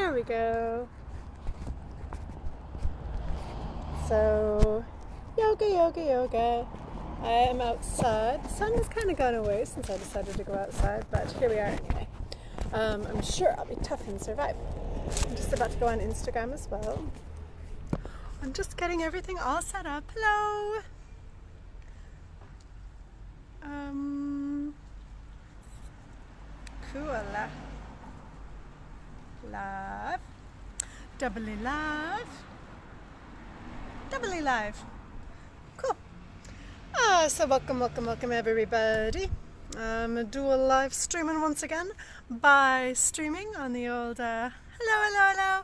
There we go. So, yoga, yoga, yoga. I am outside. The sun has kind of gone away since I decided to go outside, but here we are anyway. I'm sure I'll be tough and survive. I'm just about to go on Instagram as well. I'm just getting everything all set up. Hello! Cool. Love. Doubly live. Doubly live. Cool. So welcome everybody. Dual live streaming once again by streaming on the old hello.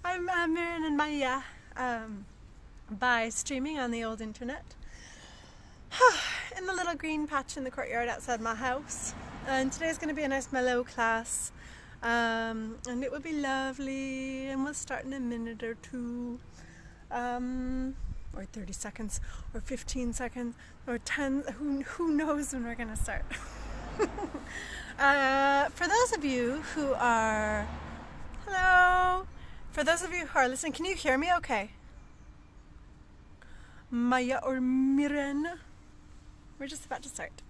I'm Miriam and Maya by streaming on the old internet in the little green patch in the courtyard outside my house. And today's going to be a nice mellow class, and it will be lovely, and we'll start in a minute or two, or 30 seconds, or 15 seconds, or 10, who knows when we're going to start. For those of you who are, hello, for those of you who are listening, can you hear me okay? Maya or Miren, we're just about to start.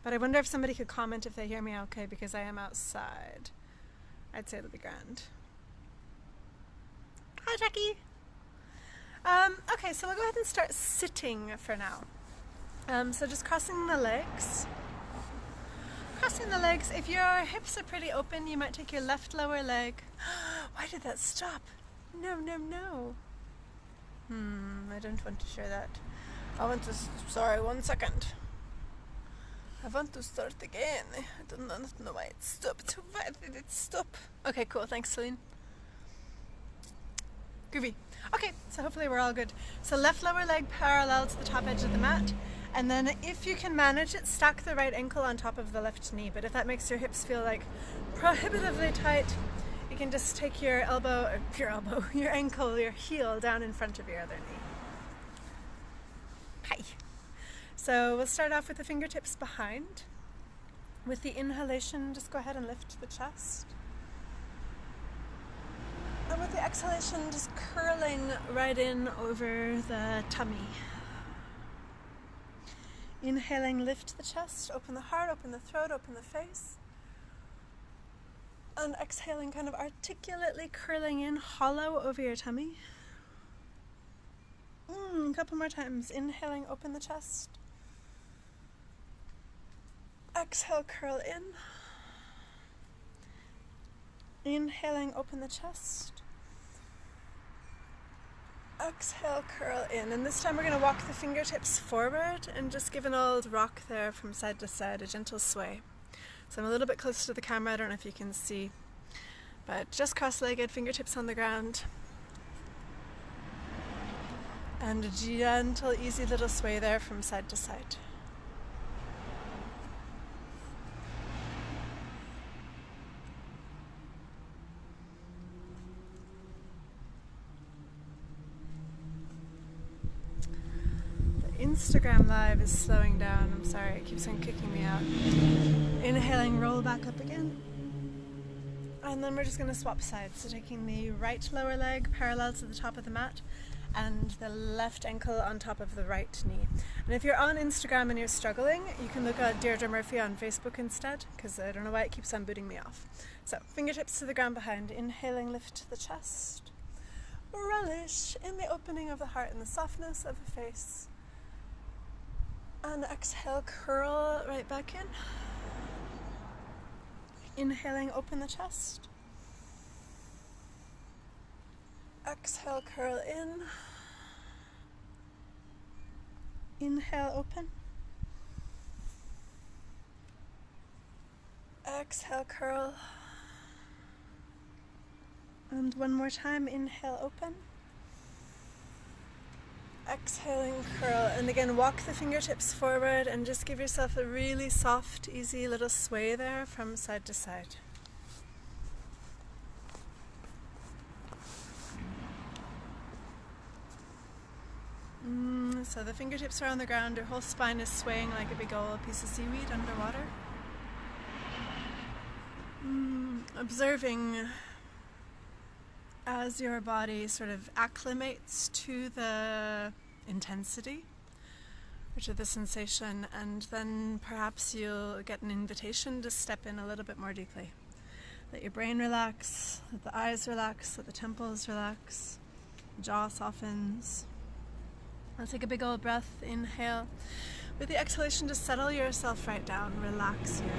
But I wonder if somebody could comment if they hear me okay, because I am outside. I'd say it'll be grand. Hi, Jackie. Okay, so we'll go ahead and start sitting for now. So just crossing the legs. Crossing the legs. If your hips are pretty open, you might take your left lower leg. Why did that stop? No. I don't want to share that. Sorry, 1 second. I want to start again. I don't know why it stopped. Why did it stop? Okay, cool. Thanks, Celine. Groovy. Okay, so hopefully we're all good. So left lower leg parallel to the top edge of the mat. And then if you can manage it, stack the right ankle on top of the left knee. But if that makes your hips feel like prohibitively tight, you can just take your your ankle, your heel down in front of your other knee. Hi. So we'll start off with the fingertips behind. With the inhalation, just go ahead and lift the chest. And with the exhalation, just curling right in over the tummy. Inhaling, lift the chest, open the heart, open the throat, open the face. And exhaling, kind of articulately curling in, hollow over your tummy. A couple more times. Inhaling, open the chest. Exhale, curl in. Inhaling, open the chest. Exhale, curl in. And this time we're going to walk the fingertips forward and just give an old rock there from side to side, a gentle sway. So I'm a little bit close to the camera, I don't know if you can see, but just cross-legged, fingertips on the ground. And a gentle, easy little sway there from side to side. Instagram live is slowing down. I'm sorry, it keeps on kicking me out. Inhaling, roll back up again. And then we're just going to swap sides. So taking the right lower leg parallel to the top of the mat and the left ankle on top of the right knee. And if you're on Instagram and you're struggling, you can look at Deirdre Murphy on Facebook instead, because I don't know why it keeps on booting me off. So fingertips to the ground behind. Inhaling, lift the chest. Relish in the opening of the heart and the softness of the face. And exhale, curl right back in. Inhaling, open the chest. Exhale, curl in. Inhale, open. Exhale, curl. And one more time, inhale, open. Exhaling, curl, and again walk the fingertips forward and just give yourself a really soft, easy little sway there from side to side. So the fingertips are on the ground, your whole spine is swaying like a big old piece of seaweed underwater. Observing as your body sort of acclimates to the intensity or to the sensation, and then perhaps you'll get an invitation to step in a little bit more deeply. Let your brain relax, let the eyes relax, let the temples relax, the jaw softens. I'll take a big old breath, inhale. With the exhalation, just settle yourself right down, relax here.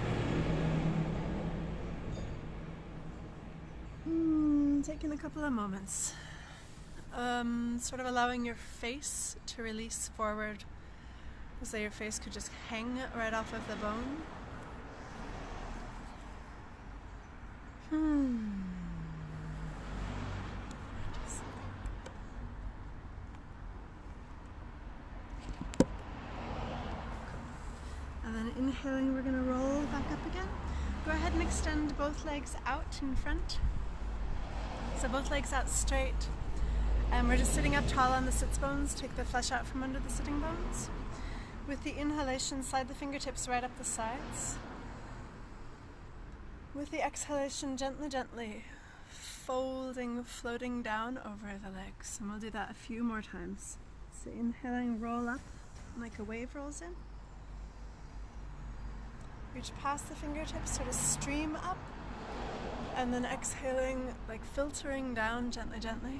Taking a couple of moments. Sort of allowing your face to release forward, as though your face could just hang right off of the bone. And then inhaling, we're going to roll back up again. Go ahead and extend both legs out in front. So both legs out straight. And we're just sitting up tall on the sits bones. Take the flesh out from under the sitting bones. With the inhalation, slide the fingertips right up the sides. With the exhalation, gently, gently folding, floating down over the legs. And we'll do that a few more times. So inhaling, roll up like a wave rolls in. Reach past the fingertips, sort of stream up. And then exhaling, like filtering down gently, gently.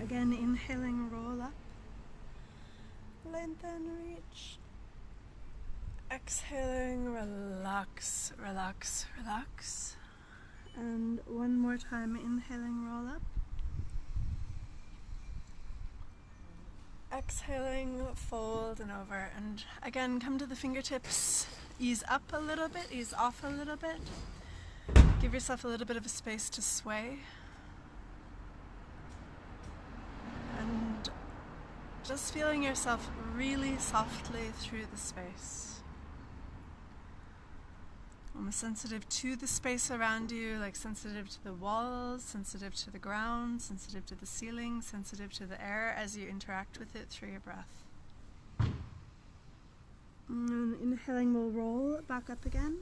Again, inhaling, roll up. Lengthen, reach. Exhaling, relax, relax, relax. And one more time, inhaling, roll up. Exhaling, fold and over. And again, come to the fingertips. Ease up a little bit, ease off a little bit. Give yourself a little bit of a space to sway. And just feeling yourself really softly through the space. Almost sensitive to the space around you, like sensitive to the walls, sensitive to the ground, sensitive to the ceiling, sensitive to the air as you interact with it through your breath. And inhaling, we'll roll back up again.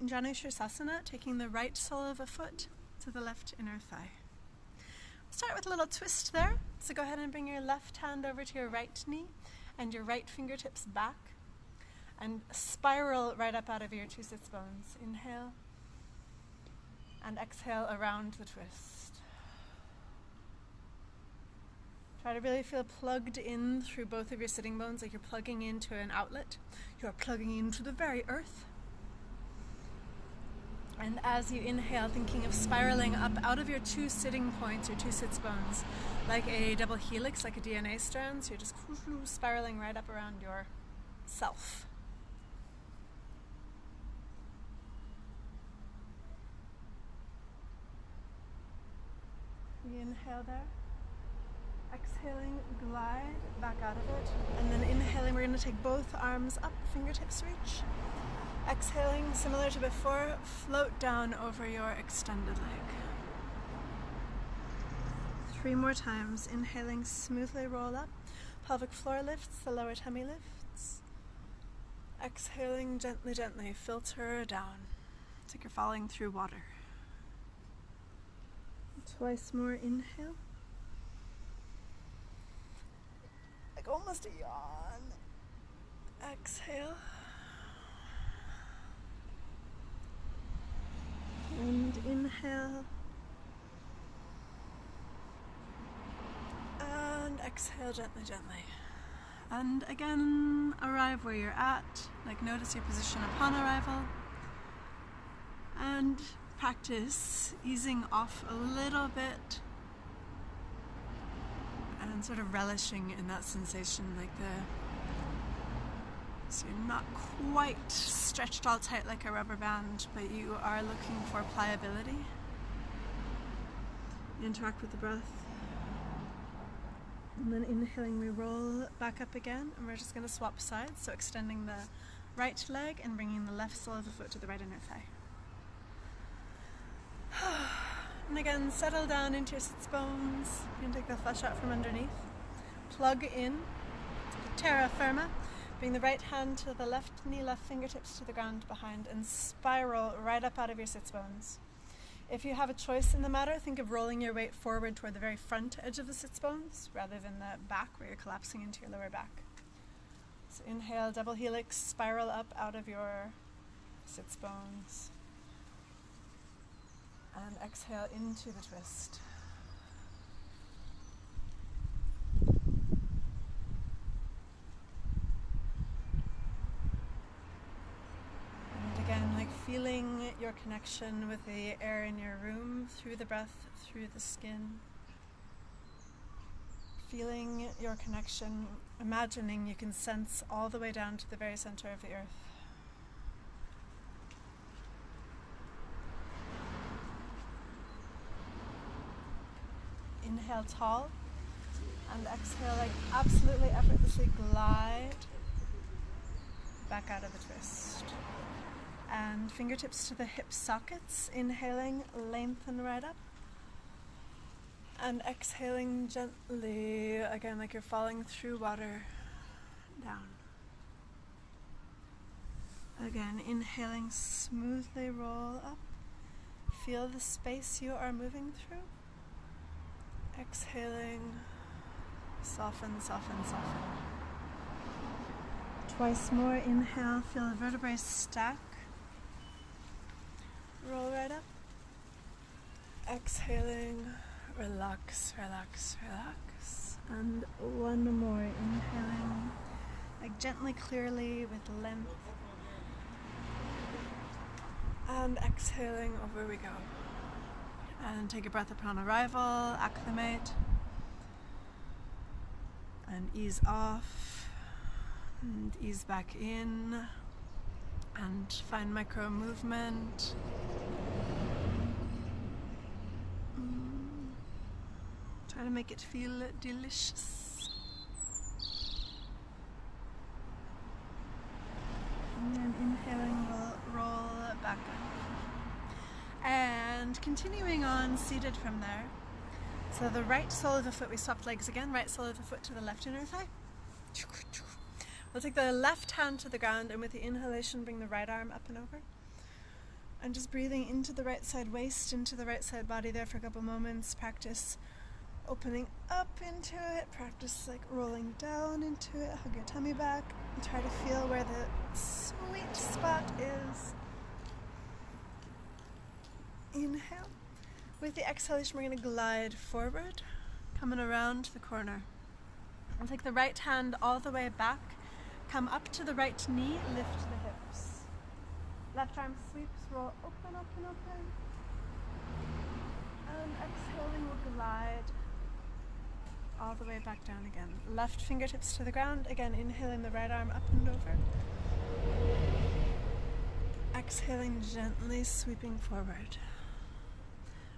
Janu Shirsasana, taking the right sole of a foot to the left inner thigh. Start with a little twist there. So go ahead and bring your left hand over to your right knee and your right fingertips back. And spiral right up out of your two sits bones. Inhale and exhale around the twist. Try to really feel plugged in through both of your sitting bones, like you're plugging into an outlet. You're plugging into the very earth. And as you inhale, thinking of spiraling up out of your two sitting points, your two sits bones, like a double helix, like a DNA strand. So you're just spiraling right up around yourself. Inhale there. Exhaling, glide back out of it. And then inhaling, we're going to take both arms up, fingertips reach. Exhaling, similar to before, float down over your extended leg. 3 more times. Inhaling, smoothly roll up. Pelvic floor lifts, the lower tummy lifts. Exhaling, gently, gently filter down. It's like you're falling through water. Twice more, inhale. Like almost a yawn. Exhale. And inhale. And exhale gently, gently. And again, arrive where you're at. Like notice your position upon arrival. And practice easing off a little bit and sort of relishing in that sensation, so you're not quite stretched all tight like a rubber band, but you are looking for pliability. Interact with the breath. And then inhaling, we roll back up again, and we're just going to swap sides, so extending the right leg and bringing the left sole of the foot to the right inner thigh. And again, settle down into your sits bones. You can take the flesh out from underneath. Plug in, terra firma. Bring the right hand to the left knee, left fingertips to the ground behind, and spiral right up out of your sits bones. If you have a choice in the matter, think of rolling your weight forward toward the very front edge of the sits bones rather than the back where you're collapsing into your lower back. So inhale, double helix, spiral up out of your sits bones. And exhale into the twist. And again, like feeling your connection with the air in your room through the breath, through the skin. Feeling your connection, imagining you can sense all the way down to the very center of the earth. Inhale tall, and exhale like absolutely effortlessly glide back out of the twist. And fingertips to the hip sockets, inhaling, lengthen right up. And exhaling gently, again like you're falling through water, down. Again, inhaling, smoothly roll up. Feel the space you are moving through. Exhaling, soften, soften, soften. Twice more, inhale, feel the vertebrae stack. Roll right up. Exhaling, relax, relax, relax. And one more, inhaling, like gently, clearly, with length. And exhaling, over we go. And take a breath upon arrival, acclimate, and ease off, and ease back in, and find micro movement. Try to make it feel delicious. And then inhaling, roll back up. And continuing on, seated from there. So the right sole of the foot, we swapped legs again, right sole of the foot to the left inner thigh. We'll take the left hand to the ground, and with the inhalation, bring the right arm up and over. And just breathing into the right side waist, into the right side body there for a couple moments. Practice opening up into it, practice like rolling down into it, hug your tummy back, and try to feel where the sweet spot is. Inhale. With the exhalation, we're going to glide forward, coming around the corner. And take the right hand all the way back, come up to the right knee, lift the hips. Left arm sweeps, roll open, open, open. And exhaling, we'll glide all the way back down again. Left fingertips to the ground, again inhaling the right arm up and over. Exhaling, gently sweeping forward.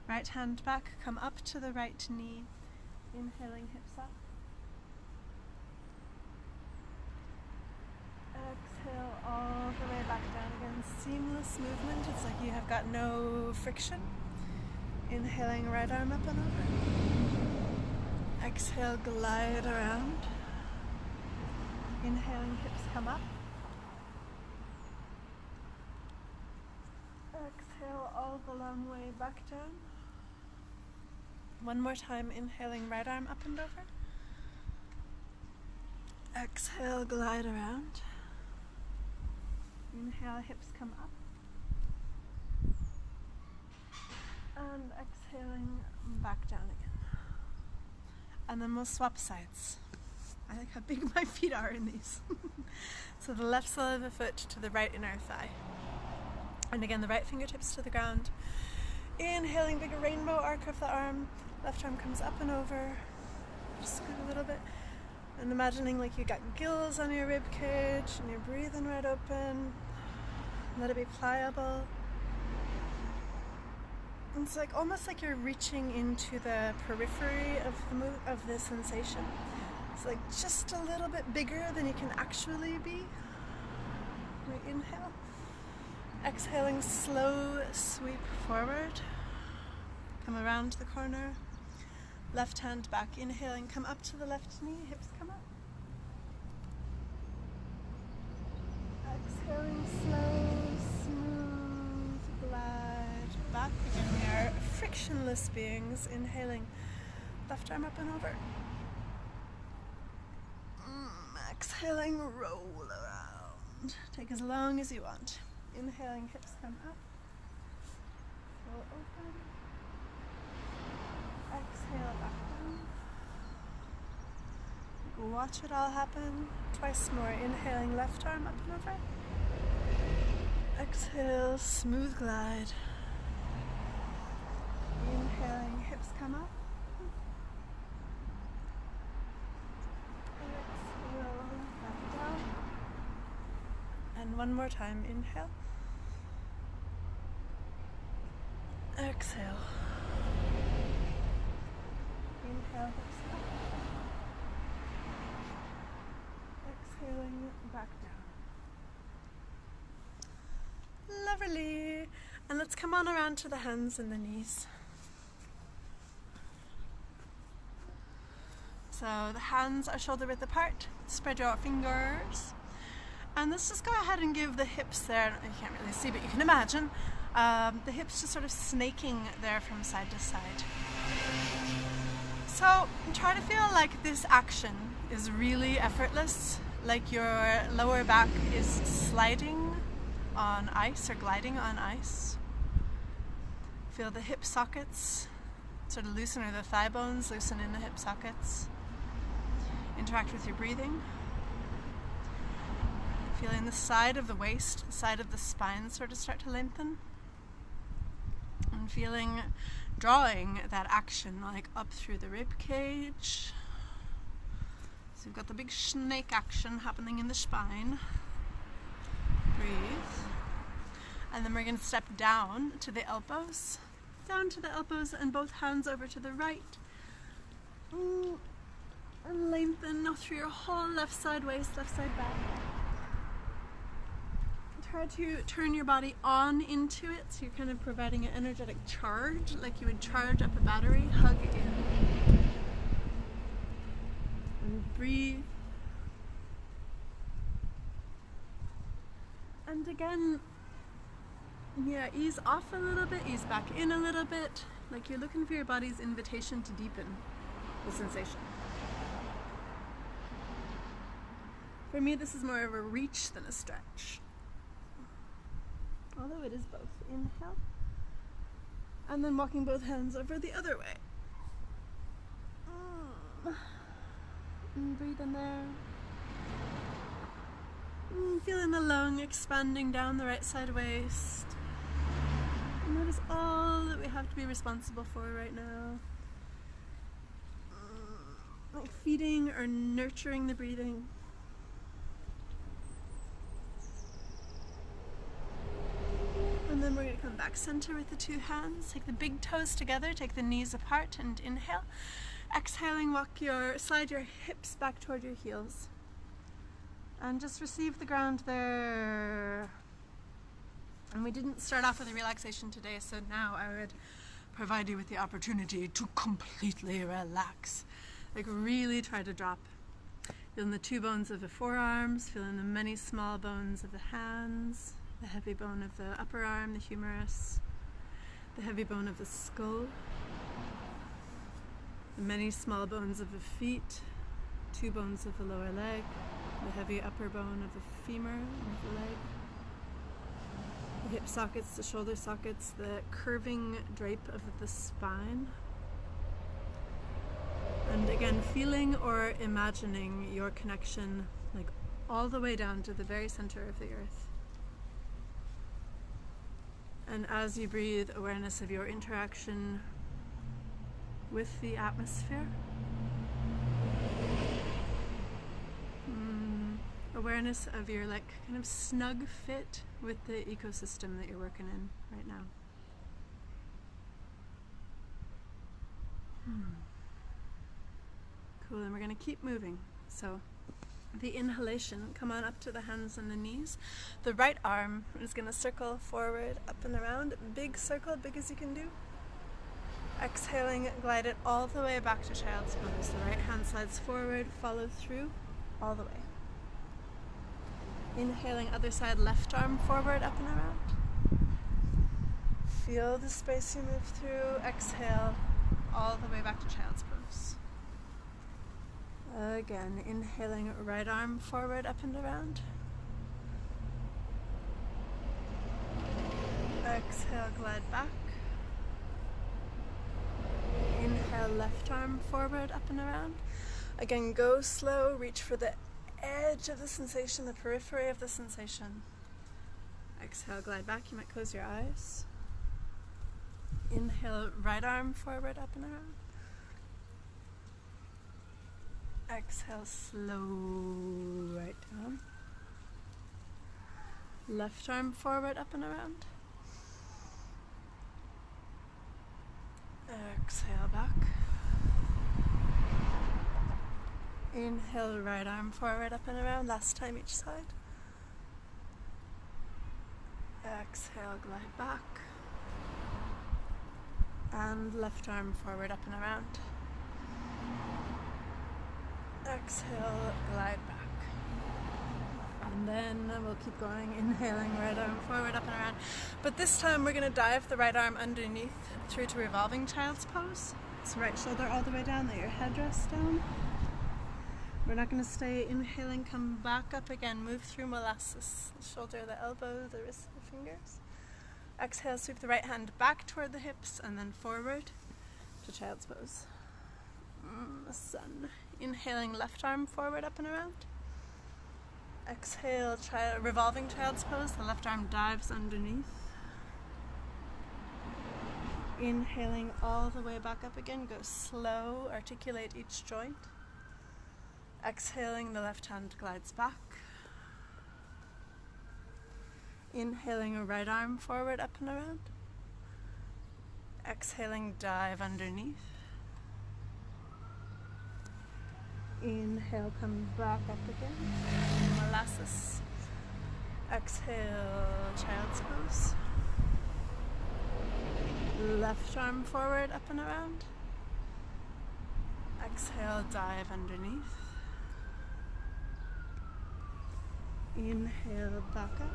Right hand back, come up to the right knee, inhaling hips up. Exhale all the way back down again. Seamless movement, it's like you have got no friction. Inhaling right arm up and over. Exhale, glide around. Inhaling, hips come up. Exhale all the long way back down. One more time, inhaling right arm up and over. Exhale, glide around. Inhale, hips come up. And exhaling, back down again. And then we'll swap sides. I like how big my feet are in these. So the left sole of the foot to the right inner thigh. And again, the right fingertips to the ground. Inhaling, big rainbow arc of the arm. Left arm comes up and over. Just scoot a little bit. And imagining like you got gills on your rib cage and you're breathing right open. Let it be pliable. It's like almost like you're reaching into the periphery of the sensation. It's like just a little bit bigger than you can actually be. We inhale. Exhaling, slow sweep forward. Come around the corner. Left hand back, inhaling, come up to the left knee, hips come up. Exhaling slow, smooth glide back. Again, we are frictionless beings. Inhaling, left arm up and over. Exhaling, roll around. Take as long as you want. Inhaling, hips come up. Roll open. Exhale, back down. Watch it all happen. Twice more. Inhaling, left arm up and over. Exhale, smooth glide. Inhaling, hips come up. Exhale, back down. And one more time. Inhale. Exhale. Inhale, hips up. Exhaling, back down. Lovely. And let's come on around to the hands and the knees. So the hands are shoulder width apart. Spread your fingers. And let's just go ahead and give the hips there, you can't really see, but you can imagine, the hips just sort of snaking there from side to side. So try to feel like this action is really effortless, like your lower back is sliding on ice or gliding on ice. Feel the hip sockets sort of loosen, or the thigh bones loosen in the hip sockets. Interact with your breathing. Feeling the side of the waist, the side of the spine sort of start to lengthen. And drawing that action like up through the rib cage. So you've got the big snake action happening in the spine. Breathe. And then we're going to step down to the elbows. Down to the elbows and both hands over to the right. And lengthen through your whole left side waist, left side back. Try to turn your body on into it, so you're kind of providing an energetic charge, like you would charge up a battery. Hug in. And breathe. And again, ease off a little bit, ease back in a little bit, like you're looking for your body's invitation to deepen the sensation. For me, this is more of a reach than a stretch. Although it is both. Inhale. And then walking both hands over the other way. And breathe in there. Feeling the lung expanding down the right side waist. And that is all that we have to be responsible for right now. Like feeding or nurturing the breathing. And then we're going to come back center with the two hands. Take the big toes together, take the knees apart, and inhale. Exhaling, slide your hips back toward your heels. And just receive the ground there. And we didn't start off with a relaxation today, so now I would provide you with the opportunity to completely relax. Like really try to drop. Feeling the two bones of the forearms, feeling the many small bones of the hands. The heavy bone of the upper arm, the humerus, the heavy bone of the skull, the many small bones of the feet, two bones of the lower leg, the heavy upper bone of the femur of the leg, the hip sockets, the shoulder sockets, the curving drape of the spine. And again, feeling or imagining your connection like all the way down to the very center of the earth. And as you breathe, awareness of your interaction with the atmosphere. Awareness of your kind of snug fit with the ecosystem that you're working in right now. Cool, and we're going to keep moving. So the inhalation, come on up to the hands and the knees. The right arm is going to circle forward, up and around. Big circle, big as you can do. Exhaling, glide it all the way back to child's pose. The right hand slides forward, follow through, all the way. Inhaling other side, left arm forward, up and around. Feel the space you move through. Exhale all the way back to child's pose. Again, inhaling right arm forward, up and around. Exhale, glide back. Inhale, left arm forward, up and around. Again, go slow, reach for the edge of the sensation, the periphery of the sensation. Exhale, glide back. You might close your eyes. Inhale, right arm forward, up and around. Exhale, slow right down. Left arm forward, up and around. Exhale back. Inhale, right arm forward, up and around. Last time each side. Exhale, glide back. And left arm forward, up and around. Exhale, glide back. And then we'll keep going, inhaling right arm forward, up and around. But this time we're going to dive the right arm underneath through to revolving child's pose. So right shoulder all the way down, let your head rest down. We're not going to stay inhaling, come back up again, move through molasses. The shoulder, the elbow, the wrist, the fingers. Exhale, sweep the right hand back toward the hips and then forward to child's pose. Sun. Inhaling left arm forward, up and around. Exhale, revolving child's pose. The left arm dives underneath. Inhaling all the way back up again. Go slow, articulate each joint. Exhaling, the left hand glides back. Inhaling a right arm forward, up and around. Exhaling, dive underneath. Inhale, come back up again. Molasses. Exhale, child's pose. Left arm forward, up and around. Exhale, dive underneath. Inhale, back up.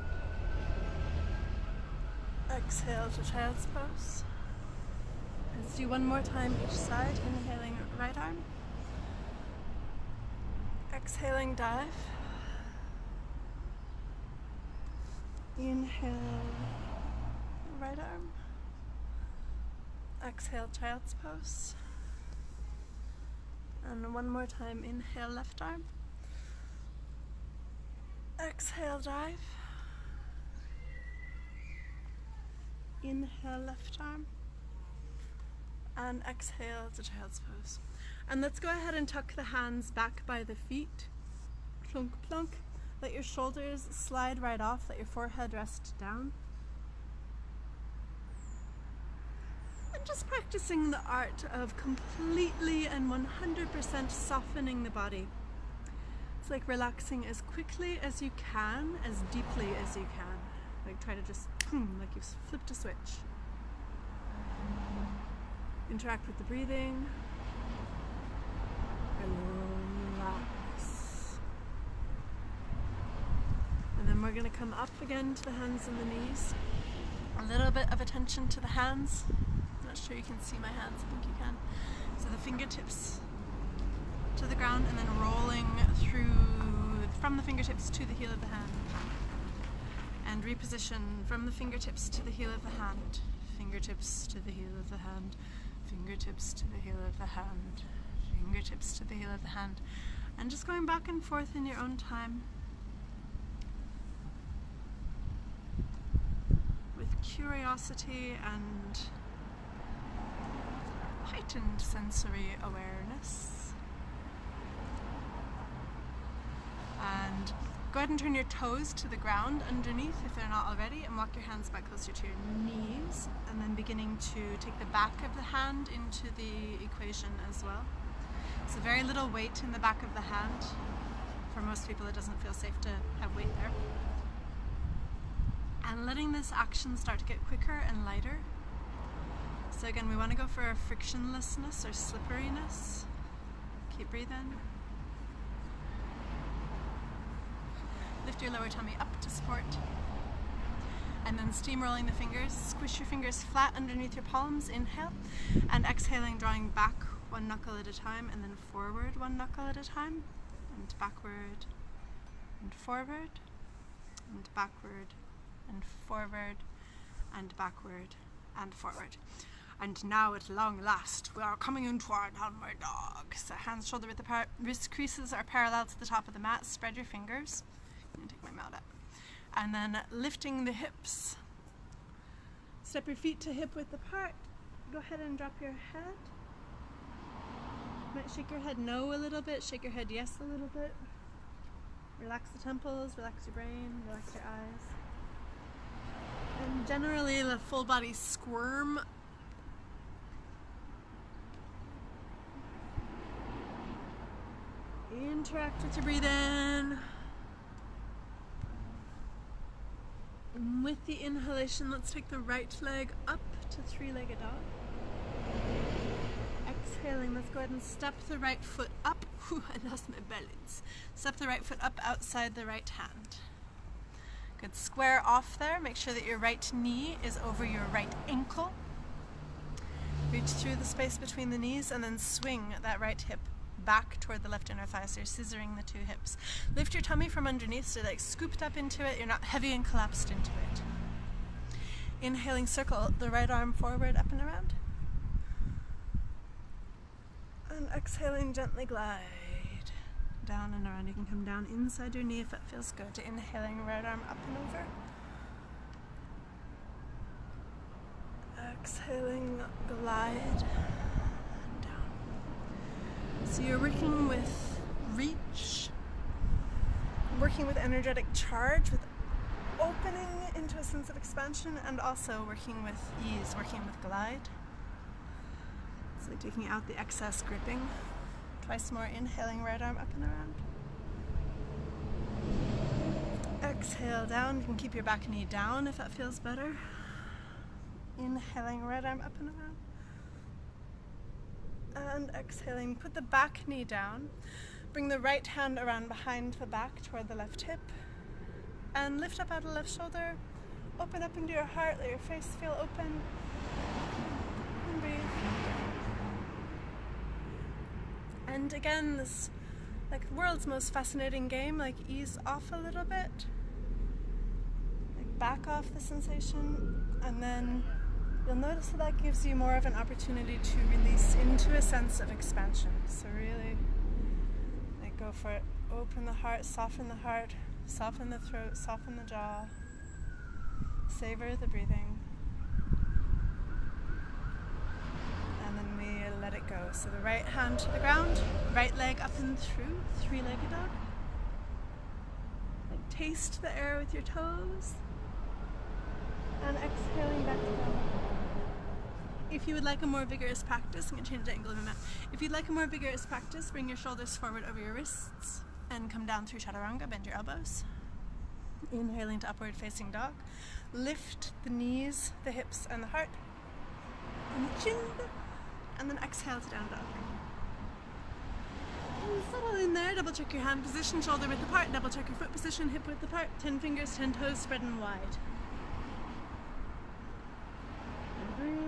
Exhale to child's pose. Let's do one more time each side. Inhaling right arm. Exhaling, dive. Inhale, right arm. Exhale, child's pose. And one more time, inhale, left arm. Exhale, dive. Inhale, left arm. And exhale to child's pose. And let's go ahead and tuck the hands back by the feet. Plunk, plunk. Let your shoulders slide right off. Let your forehead rest down. And just practicing the art of completely and 100% softening the body. It's like relaxing as quickly as you can, as deeply as you can. Like try to just, like you've flipped a switch. Interact with the breathing. Relax. And then we're going to come up again to the hands and the knees. A little bit of attention to the hands. I'm not sure you can see my hands, I think you can. So the fingertips to the ground and then rolling through from the fingertips to the heel of the hand. And reposition from the fingertips to the heel of the hand. Fingertips to the heel of the hand. Fingertips to the heel of the hand. Fingertips to the heel of the hand. And just going back and forth in your own time. With curiosity and heightened sensory awareness. And go ahead and turn your toes to the ground underneath if they're not already, and walk your hands back closer to your knees, and then beginning to take the back of the hand into the equation as well. So very little weight in the back of the hand. For most people it doesn't feel safe to have weight there. And letting this action start to get quicker and lighter. So again, we want to go for a frictionlessness or slipperiness. Keep breathing. lift your lower tummy up to support. And then steamrolling the fingers, squish your fingers flat underneath your palms, inhale, and exhaling, drawing back one knuckle at a time, and then forward one knuckle at a time, and backward, and forward, and backward, and forward, and backward, and forward. And now at long last, we are coming into our downward dog. So hands shoulder width apart, wrist creases are parallel to the top of the mat, spread your fingers. I'm going to take my mat up. And then lifting the hips. Step your feet to hip width apart. Go ahead and drop your head. Might shake your head no a little bit, shake your head yes a little bit. Relax the temples, relax your brain, relax your eyes. And generally the full body squirm. Interact with your breathing. And with the inhalation, let's take the right leg up to three-legged dog. Exhaling, let's go ahead and step the right foot up. Whew, I lost my balance. Step the right foot up outside the right hand. Good, square off there. Make sure that your right knee is over your right ankle. Reach through the space between the knees and then swing that right hip back toward the left inner thigh, so you're scissoring the two hips. Lift your tummy from underneath, so like scooped up into it, you're not heavy and collapsed into it. Inhaling, circle the right arm forward, up and around. And exhaling, gently glide down and around. You can come down inside your knee if it feels good. Inhaling, right arm up and over. Exhaling, glide. So you're working with reach, working with energetic charge, with opening into a sense of expansion, and also working with ease, working with glide. So like taking out the excess gripping. Twice more, inhaling, right arm up and around. Exhale down, you can keep your back knee down if that feels better. Inhaling, right arm up and around. And exhaling, put the back knee down. Bring the right hand around behind the back toward the left hip. And lift up out of the left shoulder. Open up into your heart, let your face feel open. And breathe. And again, this like the world's most fascinating game, like ease off a little bit. Like back off the sensation, and then you'll notice that gives you more of an opportunity to release into a sense of expansion. So really, like go for it. Open the heart, soften the throat, soften the jaw. Savor the breathing. And then we let it go. So the right hand to the ground, right leg up and through, three-legged dog. Like taste the air with your toes. And exhaling back down. If you would like a more vigorous practice, I'm going to change the angle of my mat. If you'd like a more vigorous practice, bring your shoulders forward over your wrists and come down through chaturanga, bend your elbows. Inhaling to upward facing dog. Lift the knees, the hips and the heart. And the chin. And then exhale to down dog. And settle in there, double check your hand position, shoulder width apart, double check your foot position, hip width apart, 10 fingers, 10 toes, spread and wide. And breathe.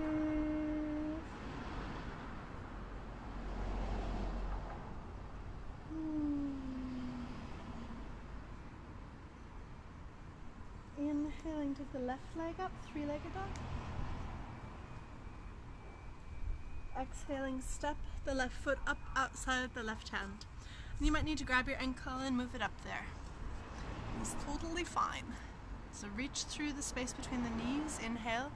Inhaling, take the left leg up, three-legged dog. Exhaling, step the left foot up outside the left hand. And you might need to grab your ankle and move it up there. It's totally fine. So reach through the space between the knees, inhale.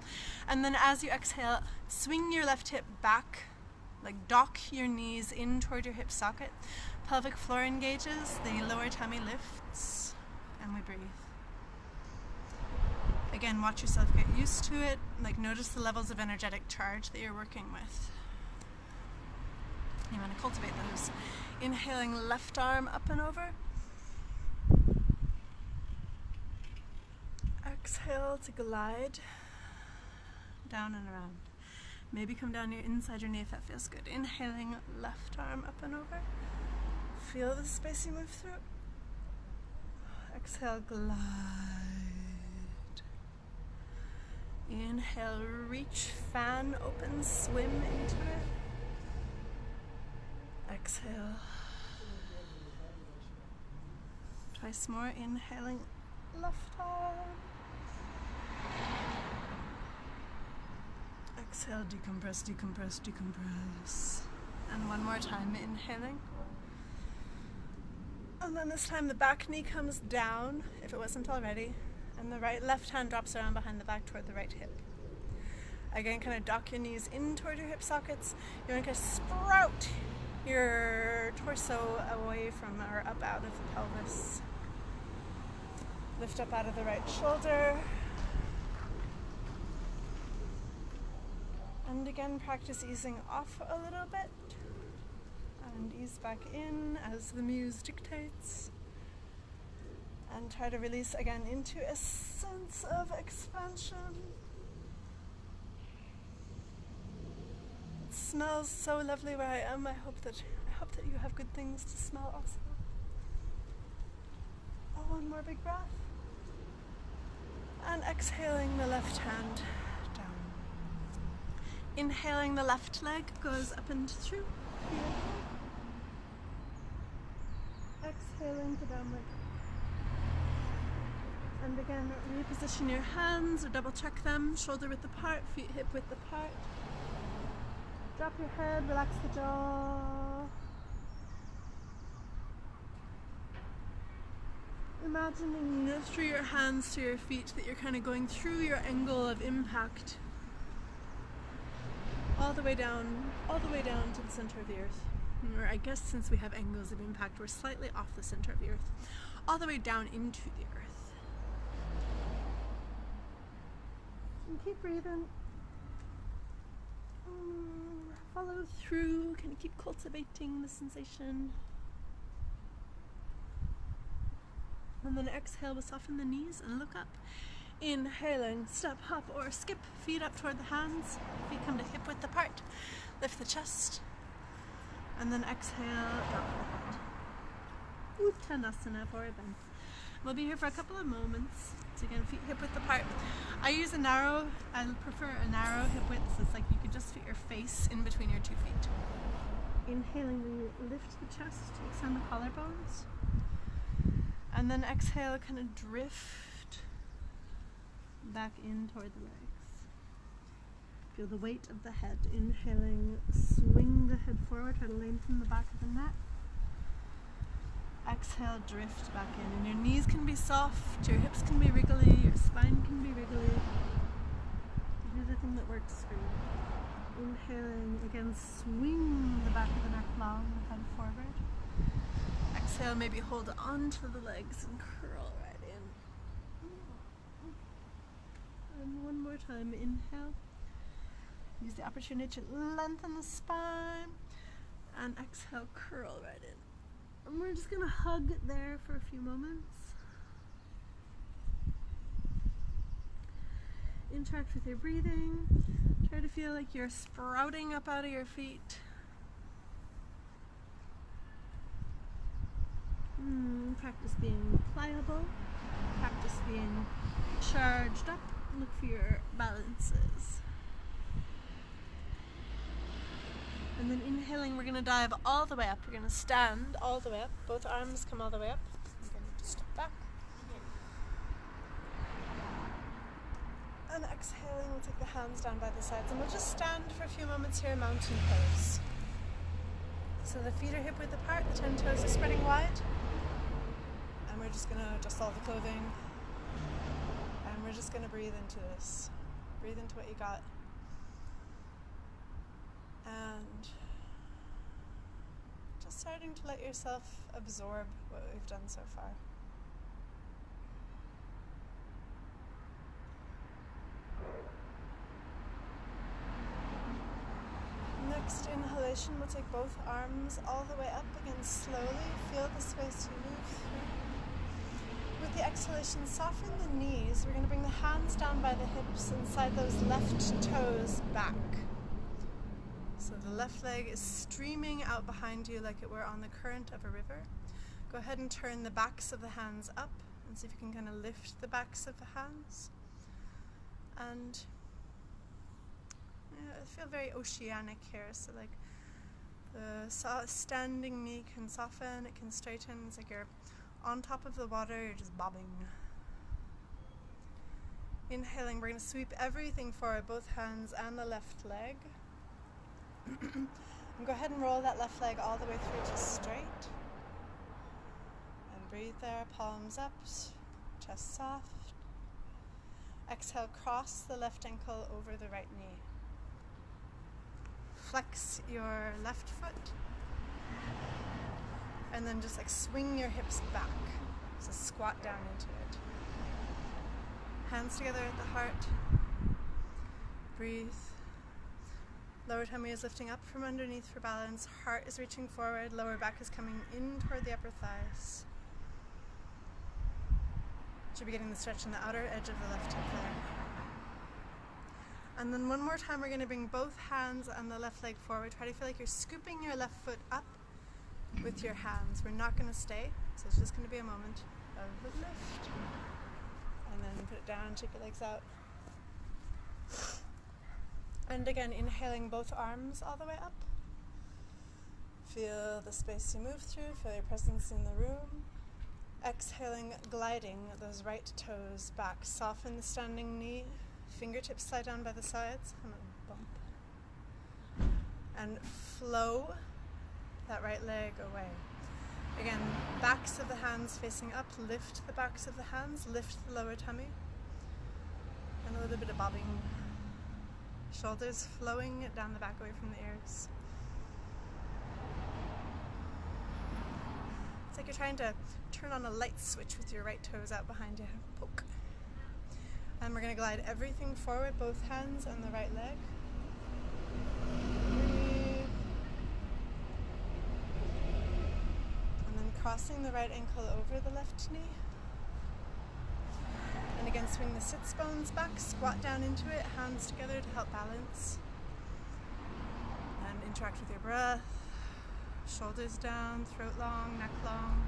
And then as you exhale, swing your left hip back, like dock your knees in toward your hip socket. Pelvic floor engages, the lower tummy lifts, and we breathe. Again, watch yourself get used to it, like notice the levels of energetic charge that you're working with. You want to cultivate those. Inhaling, left arm up and over. Exhale to glide down and around. Maybe come down inside your knee if that feels good. Inhaling, left arm up and over. Feel the space you move through. Exhale, glide. Inhale, reach, fan, open, swim into it. Exhale. Twice more, inhaling, left arm. Exhale, decompress, decompress, decompress. And one more time, inhaling. And then this time the back knee comes down, if it wasn't already, and the left hand drops around behind the back toward the right hip. Again, kind of dock your knees in toward your hip sockets. You want to sprout your torso away from or up out of the pelvis. Lift up out of the right shoulder. And again, practice easing off a little bit. And ease back in as the muse dictates. And try to release again into a sense of expansion. It smells so lovely where I am. I hope that you have good things to smell also. Oh, one more big breath. And exhaling the left hand down. Inhaling, the left leg goes up and through. Exhaling to downward. And again, reposition your hands or double check them. Shoulder width apart, feet hip width apart. Drop your head, relax the jaw. Imagining through your hands to your feet that you're kind of going through your angle of impact. All the way down to the center of the earth. Or I guess since we have angles of impact, we're slightly off the center of the earth. All the way down into the earth. And keep breathing. Follow through, kind of keep cultivating the sensation. And then exhale, we'll soften the knees and look up. Inhaling, step, hop, or skip. Feet up toward the hands. Feet come to hip width apart. Lift the chest. And then exhale, drop the head. Uttanasana, forward bend. We'll be here for a couple of moments. So again, feet hip width apart. I prefer a narrow hip width, so it's like you could just fit your face in between your 2 feet. Inhaling, we lift the chest, extend the collarbones. And then exhale, kind of drift back in toward the legs. Feel the weight of the head. Inhaling, swing the head forward, try to lengthen the back of the neck. Exhale, drift back in. And your knees can be soft, your hips can be wriggly, your spine can be wriggly. Do the thing that works for you. Inhaling, again, swing the back of the neck long, the head forward. Exhale, maybe hold on to the legs and curl right in. And one more time, inhale. Use the opportunity to lengthen the spine. And exhale, curl right in. And we're just gonna hug there for a few moments. Interact with your breathing. Try to feel like you're sprouting up out of your feet. Practice being pliable. Practice being charged up. Look for your balances. And then inhaling, we're going to dive all the way up. We're going to stand all the way up. Both arms come all the way up. I'm going to step back. And exhaling, we'll take the hands down by the sides. And we'll just stand for a few moments here, mountain pose. So the feet are hip width apart, the 10 toes are spreading wide. And we're just going to adjust all the clothing. And we're just going to breathe into this. Breathe into what you got. And just starting to let yourself absorb what we've done so far. Next inhalation, we'll take both arms all the way up again slowly. Feel the space you move through. With the exhalation, soften the knees. We're going to bring the hands down by the hips and slide those left toes back. So the left leg is streaming out behind you like it were on the current of a river. Go ahead and turn the backs of the hands up and see if you can kind of lift the backs of the hands. And yeah, I feel very oceanic here, so like the standing knee can soften, it can straighten. It's like you're on top of the water, you're just bobbing. Inhaling, we're going to sweep everything forward, both hands and the left leg. And go ahead and roll that left leg all the way through to straight. And breathe there, palms up, chest soft. Exhale, cross the left ankle over the right knee. Flex your left foot. And then just like swing your hips back. So squat down into it. Hands together at the heart. Breathe. Lower tummy is lifting up from underneath for balance. Heart is reaching forward. Lower back is coming in toward the upper thighs. Should be getting the stretch on the outer edge of the left hip there. And then one more time we're going to bring both hands and the left leg forward. Try to feel like you're scooping your left foot up with your hands. We're not going to stay, so it's just going to be a moment of the lift. And then put it down, shake your legs out. And again, inhaling both arms all the way up. Feel the space you move through, feel your presence in the room. Exhaling, gliding those right toes back. Soften the standing knee. Fingertips slide down by the sides. I'm gonna bump. And flow that right leg away. Again, backs of the hands facing up. Lift the backs of the hands. Lift the lower tummy. And a little bit of bobbing. Shoulders flowing down the back away from the ears. It's like you're trying to turn on a light switch with your right toes out behind you. Poke. And we're going to glide everything forward, both hands and the right leg. Breathe. And then crossing the right ankle over the left knee. And again, swing the sits bones back, squat down into it, hands together to help balance. And interact with your breath. Shoulders down, throat long, neck long.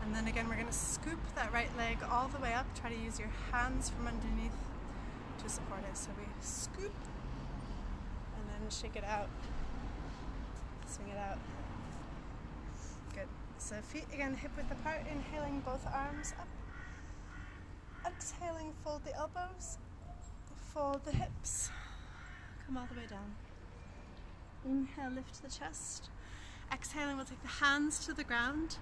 And then again, we're going to scoop that right leg all the way up. Try to use your hands from underneath to support it. So we scoop and then shake it out. Swing it out. Good. So feet again hip width apart, inhaling both arms up. Exhaling, fold the elbows, fold the hips, come all the way down. Inhale, lift the chest. Exhaling, we'll take the hands to the ground.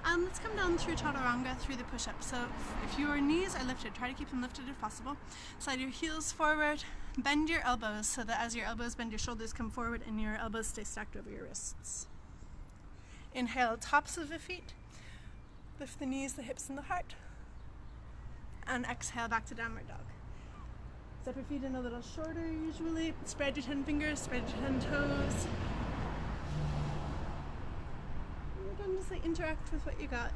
And let's come down through chaturanga, through the push-up. So if your knees are lifted, try to keep them lifted if possible. Slide your heels forward, bend your elbows so that as your elbows bend, your shoulders come forward and your elbows stay stacked over your wrists. Inhale, tops of the feet. Lift the knees, the hips, and the heart. And exhale, back to downward dog. Step your feet in a little shorter usually. Spread your 10 fingers, spread your 10 toes. And again, just like interact with what you got.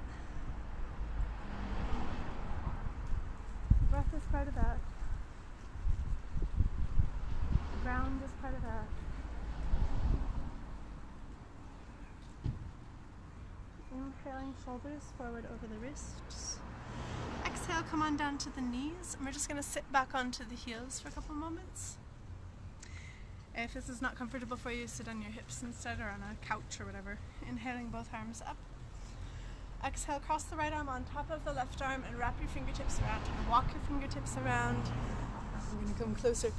Breath is part of that. Ground is part of that. Inhaling, shoulders forward over the wrists. Exhale, come on down to the knees, and we're just going to sit back onto the heels for a couple moments. If this is not comfortable for you, sit on your hips instead or on a couch or whatever. Inhaling, both arms up. Exhale, cross the right arm on top of the left arm and wrap your fingertips around. Walk your fingertips around. I'm going to come closer.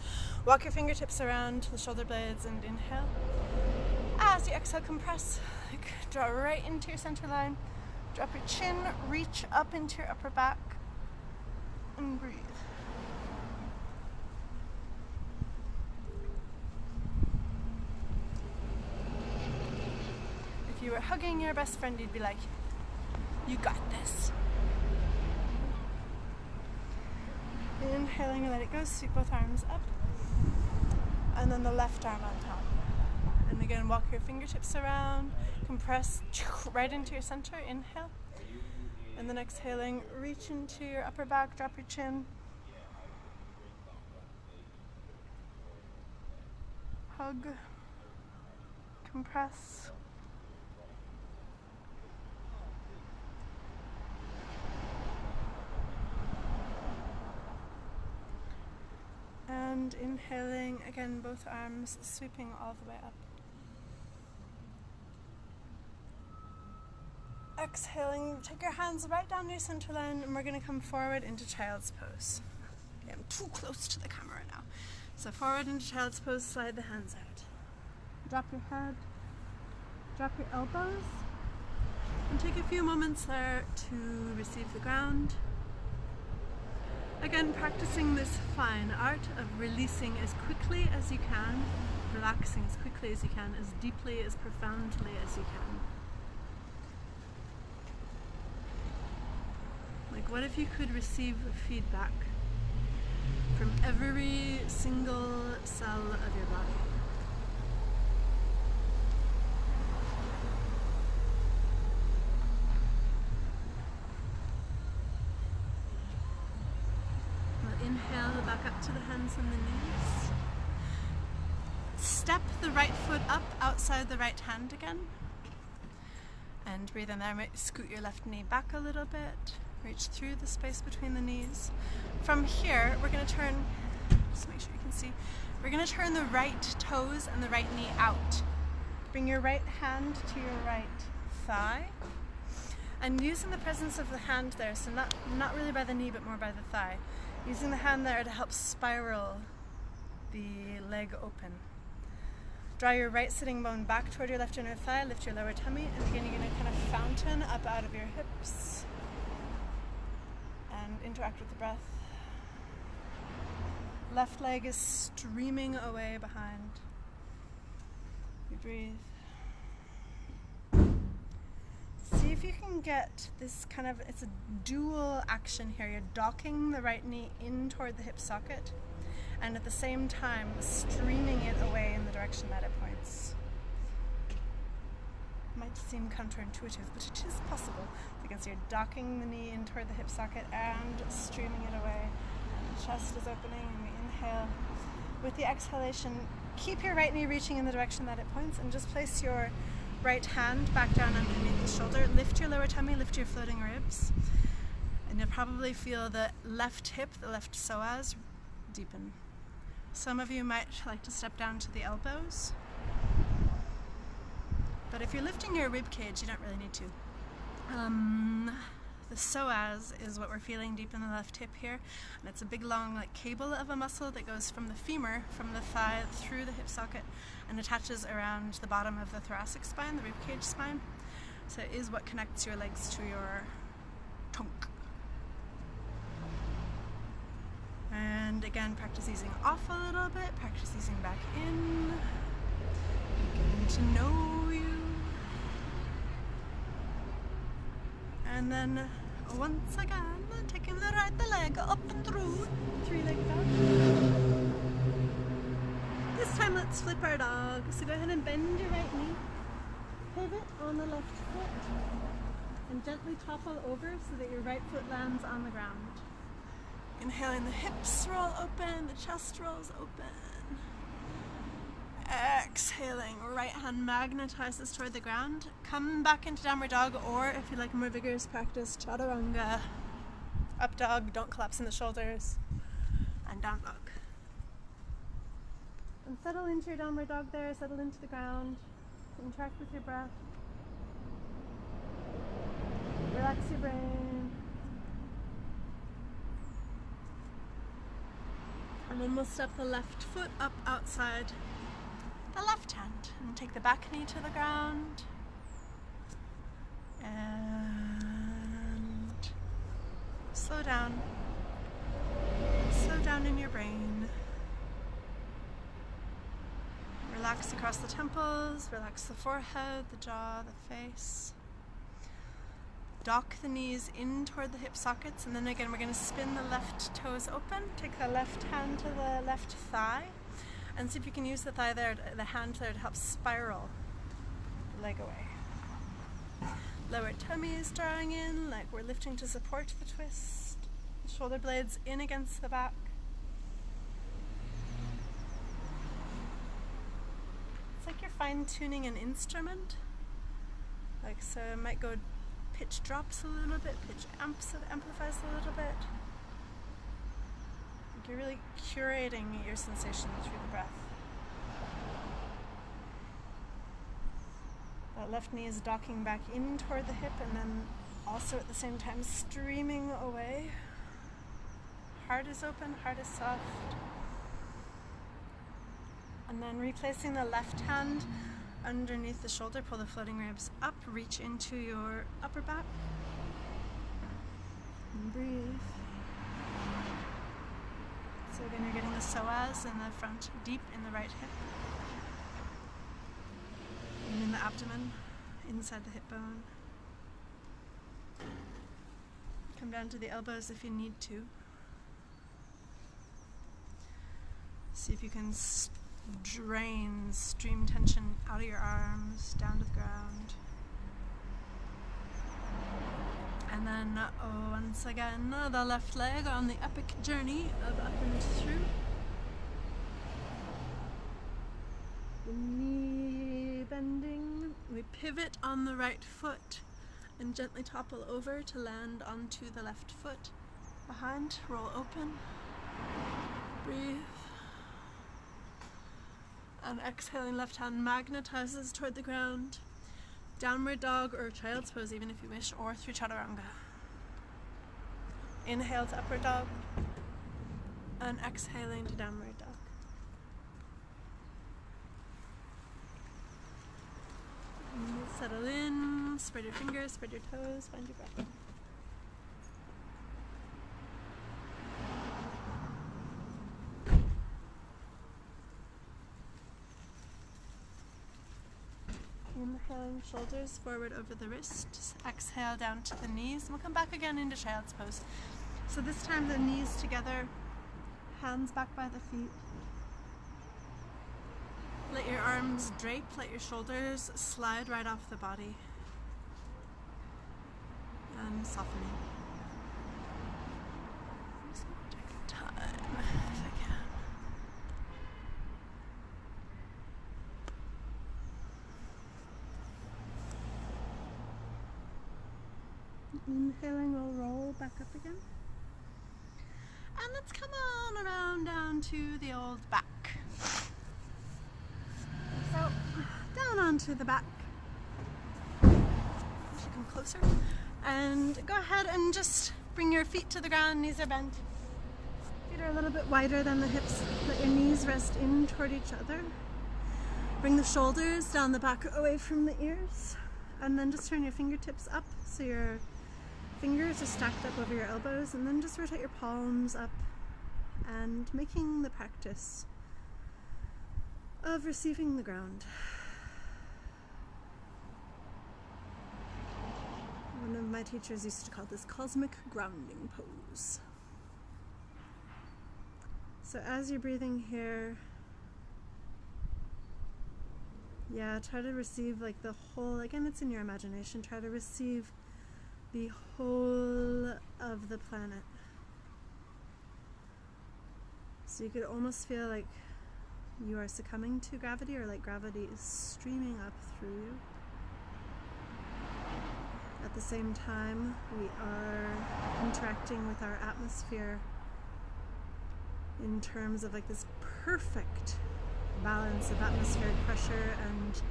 Walk your fingertips around the shoulder blades and inhale. As you exhale, compress. Draw right into your center line. Drop your chin, reach up into your upper back, and breathe. If you were hugging your best friend, you'd be like, you got this. Inhaling and let it go, sweep both arms up. And then the left arm on top. And again, walk your fingertips around, compress right into your center, inhale. And then exhaling, reach into your upper back, drop your chin. Hug, compress. And inhaling, again, both arms sweeping all the way up. Exhaling, take your hands right down your center line, and we're going to come forward into child's pose. Okay, I'm too close to the camera now. So forward into child's pose, slide the hands out. Drop your head, drop your elbows, and take a few moments there to receive the ground. Again, practicing this fine art of releasing as quickly as you can, relaxing as quickly as you can, as deeply, as profoundly as you can. Like, what if you could receive feedback from every single cell of your body? We'll inhale back up to the hands and the knees. Step the right foot up outside the right hand again. And breathe in there. Might scoot your left knee back a little bit. Reach through the space between the knees. From here, we're going to turn, just make sure you can see, we're going to turn the right toes and the right knee out. Bring your right hand to your right thigh. And using the presence of the hand there, so not really by the knee, but more by the thigh. Using the hand there to help spiral the leg open. Draw your right sitting bone back toward your left inner thigh, lift your lower tummy, and again you're going to kind of fountain up out of your hips. And interact with the breath. Left leg is streaming away behind. You breathe. See if you can get this kind of, it's a dual action here. You're docking the right knee in toward the hip socket, and at the same time streaming it away in the direction that it points. Might seem counterintuitive, but it is possible. So you can see you're docking the knee in toward the hip socket and streaming it away. And the chest is opening, and we inhale. With the exhalation, keep your right knee reaching in the direction that it points, and just place your right hand back down underneath the shoulder. Lift your lower tummy, lift your floating ribs. And you'll probably feel the left hip, the left psoas, deepen. Some of you might like to step down to the elbows. But if you're lifting your rib cage, you don't really need to. The psoas is what we're feeling deep in the left hip here, and it's a big long like cable of a muscle that goes from the femur, from the thigh through the hip socket, and attaches around the bottom of the thoracic spine, the rib cage spine. So it is what connects your legs to your trunk. And again, practice easing off a little bit, practice easing back in, getting to know you. And then once again, taking the right leg up and through, 3-leg dog. This time let's flip our dog. So go ahead and bend your right knee, pivot on the left foot, and gently topple over so that your right foot lands on the ground. Inhaling, the hips roll open, the chest rolls open. Exhaling, right hand magnetizes toward the ground. Come back into downward dog, or if you like a more vigorous practice, chaturanga. Up dog, don't collapse in the shoulders. And down dog. And settle into your downward dog there, settle into the ground. Interact with your breath. Relax your brain. And then we'll step the left foot up outside the left hand and take the back knee to the ground. And slow down. Slow down in your brain. Relax across the temples, relax the forehead, the jaw, the face. Dock the knees in toward the hip sockets, and then again we're going to spin the left toes open. Take the left hand to the left thigh, and see if you can use the thigh there, the hand there, to help spiral the leg away. Lower tummy is drawing in, like we're lifting to support the twist. Shoulder blades in against the back. It's like you're fine-tuning an instrument. Like, so it might go pitch drops a little bit, pitch amplifies a little bit. Like you're really curating your sensation through the breath. That left knee is docking back in toward the hip and then also at the same time streaming away. Heart is open, heart is soft. And then replacing the left hand underneath the shoulder, pull the floating ribs up, reach into your upper back. And breathe. So again, you're getting the psoas in the front, deep in the right hip. And in the abdomen, inside the hip bone. Come down to the elbows if you need to. See if you can stream tension out of your arms, down to the ground. And then, once again, the left leg on the epic journey of up and through. The knee bending. We pivot on the right foot and gently topple over to land onto the left foot. Behind, roll open. Breathe. And exhaling, left hand magnetizes toward the ground. Downward dog or child's pose even if you wish, or through chaturanga. Inhale to upward dog and exhaling to downward dog. And settle in, spread your fingers, spread your toes, find your breath. Inhaling, shoulders forward over the wrist. Exhale down to the knees. And we'll come back again into child's pose. So this time the knees together, hands back by the feet. Let your arms drape, let your shoulders slide right off the body. And softening. I'm just going to take time if I can. Inhaling, we'll roll back up again. And let's come on around down to the old back. So, down onto the back. Should come closer. And go ahead and just bring your feet to the ground, knees are bent. Feet are a little bit wider than the hips. Let your knees rest in toward each other. Bring the shoulders down the back away from the ears. And then just turn your fingertips up so your fingers are stacked up over your elbows, and then just rotate your palms up and making the practice of receiving the ground. One of my teachers used to call this cosmic grounding pose. So as you're breathing here, try to receive like the whole, again it's in your imagination, try to receive the whole of the planet. So you could almost feel like you are succumbing to gravity, or like gravity is streaming up through you. At the same time, we are interacting with our atmosphere in terms of like this perfect balance of atmospheric pressure and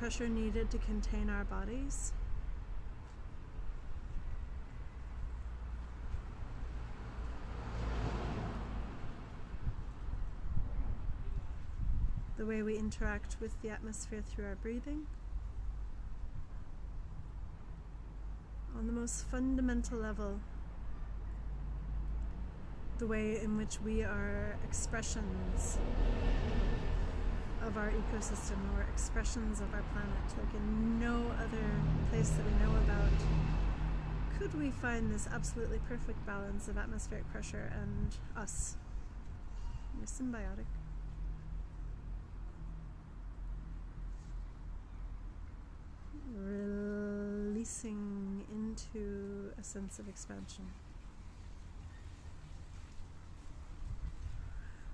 pressure needed to contain our bodies. The way we interact with the atmosphere through our breathing. On the most fundamental level, the way in which we are expressions of our ecosystem, or expressions of our planet, like in no other place that we know about could we find this absolutely perfect balance of atmospheric pressure and us. We're symbiotic. Releasing into a sense of expansion.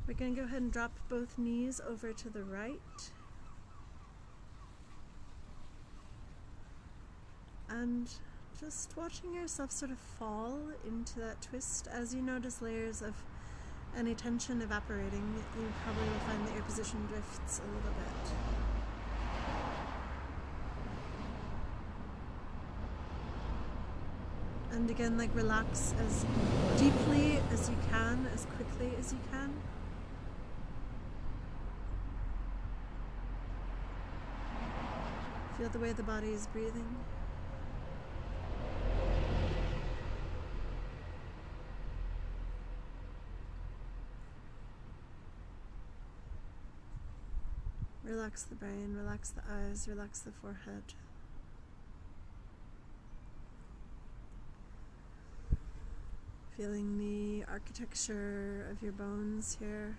We're going to go ahead and drop both knees over to the right. And just watching yourself sort of fall into that twist as you notice layers of any tension evaporating, you probably will find that your position drifts a little bit. And again, like, relax as deeply as you can, as quickly as you can. Feel the way the body is breathing. Relax the brain, relax the eyes, relax the forehead. Feeling the architecture of your bones here.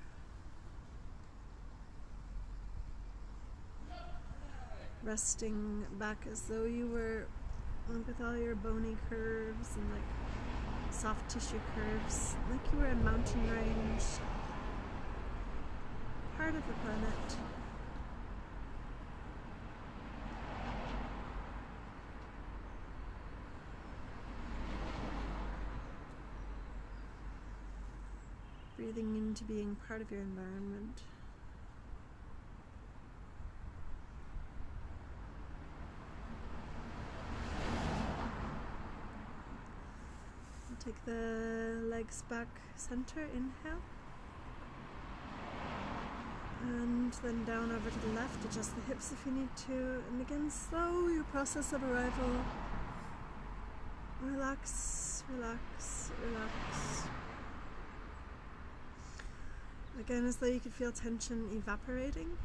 Resting back as though you were, with all your bony curves and like soft tissue curves, like you were in mountain range, part of the planet. Breathing into being part of your environment. Take the legs back center, inhale. And then down over to the left, adjust the hips if you need to. And again, slow your process of arrival. Relax, relax, relax. Again, as though you could feel tension evaporating,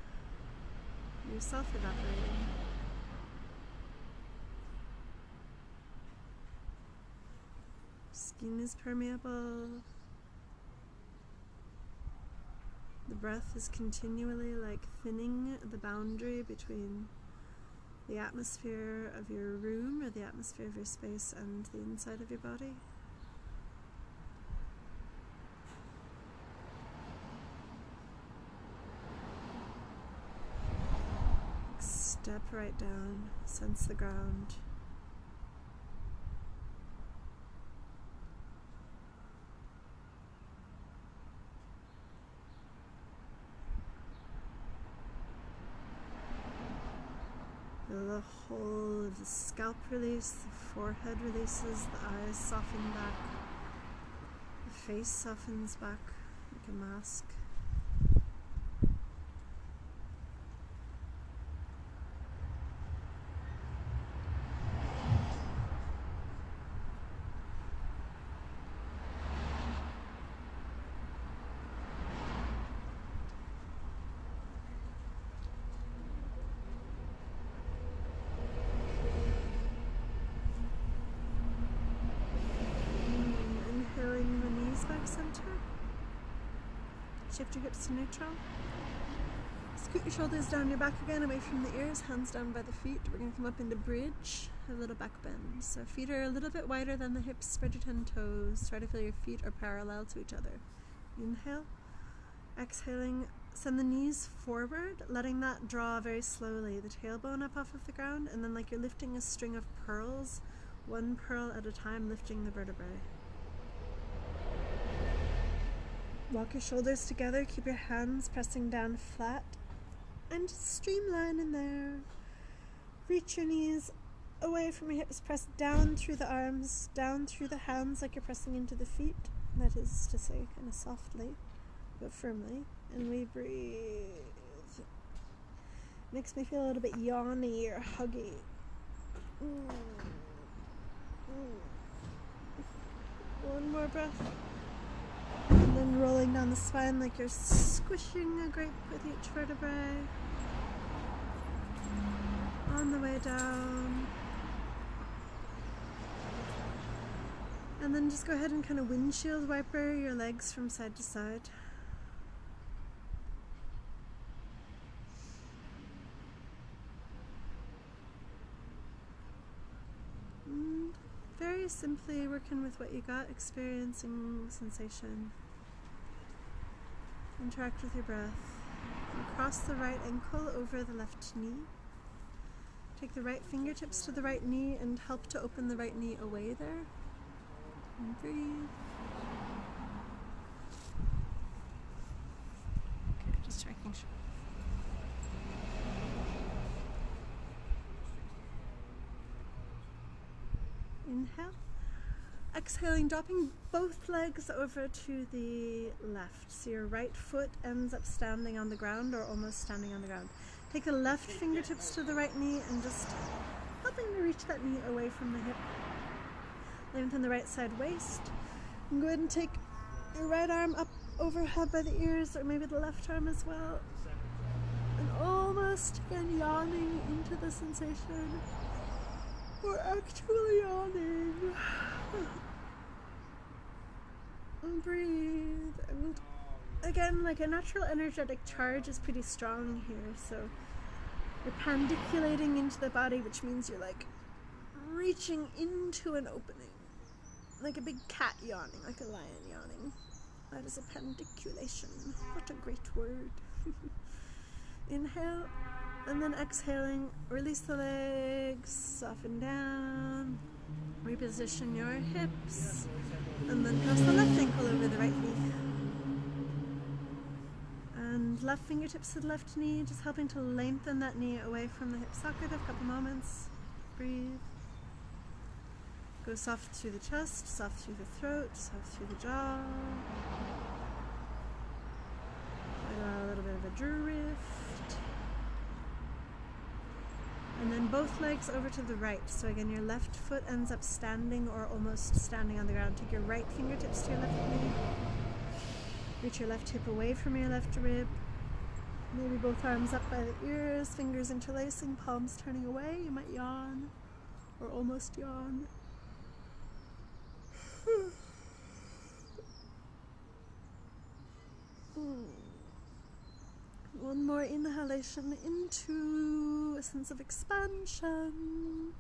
yourself evaporating. Skin is permeable. The breath is continually like thinning the boundary between the atmosphere of your room or the atmosphere of your space and the inside of your body. Step right down, sense the ground. Feel the whole of the scalp release, the forehead releases, the eyes soften back, the face softens back like a mask. Center. Shift your hips to neutral. Scoot your shoulders down your back again, away from the ears, hands down by the feet. We're going to come up into bridge, a little back bend. So feet are a little bit wider than the hips, spread your 10 toes. Try to feel your feet are parallel to each other. Inhale. Exhaling, send the knees forward, letting that draw very slowly, the tailbone up off of the ground, and then like you're lifting a string of pearls, one pearl at a time, lifting the vertebrae. Walk your shoulders together, keep your hands pressing down flat, and just streamline in there. Reach your knees away from your hips, press down through the arms, down through the hands like you're pressing into the feet. That is to say, kind of softly, but firmly. And we breathe. Makes me feel a little bit yawny or huggy. One more breath. And then rolling down the spine like you're squishing a grape with each vertebrae. On the way down. And then just go ahead and kind of windshield wiper your legs from side to side. And very simply working with what you got, experiencing sensation. Interact with your breath. And cross the right ankle over the left knee. Take the right fingertips to the right knee and help to open the right knee away there. And breathe. Inhale. Exhaling, dropping both legs over to the left. So your right foot ends up standing on the ground or almost standing on the ground. Take the left fingertips to the right knee and just helping to reach that knee away from the hip. Lengthen the right side waist. And go ahead and take your right arm up overhead by the ears, or maybe the left arm as well. And almost again yawning into the sensation. Or actually yawning. And breathe. And again, like a natural energetic charge is pretty strong here, so you're pandiculating into the body, which means you're like reaching into an opening. Like a big cat yawning, like a lion yawning. That is a pandiculation. What a great word. Inhale, and then exhaling, release the legs, soften down, reposition your hips, and then cross the left ankle over the right knee. And left fingertips to the left knee, just helping to lengthen that knee away from the hip socket. A couple moments. Breathe. Go soft through the chest, soft through the throat, soft through the jaw. A little bit of a drift. And then both legs over to the right. So again, your left foot ends up standing or almost standing on the ground. Take your right fingertips to your left knee. Reach your left hip away from your left rib. Maybe both arms up by the ears, fingers interlacing, palms turning away. You might yawn or almost yawn. One more inhalation into a sense of expansion.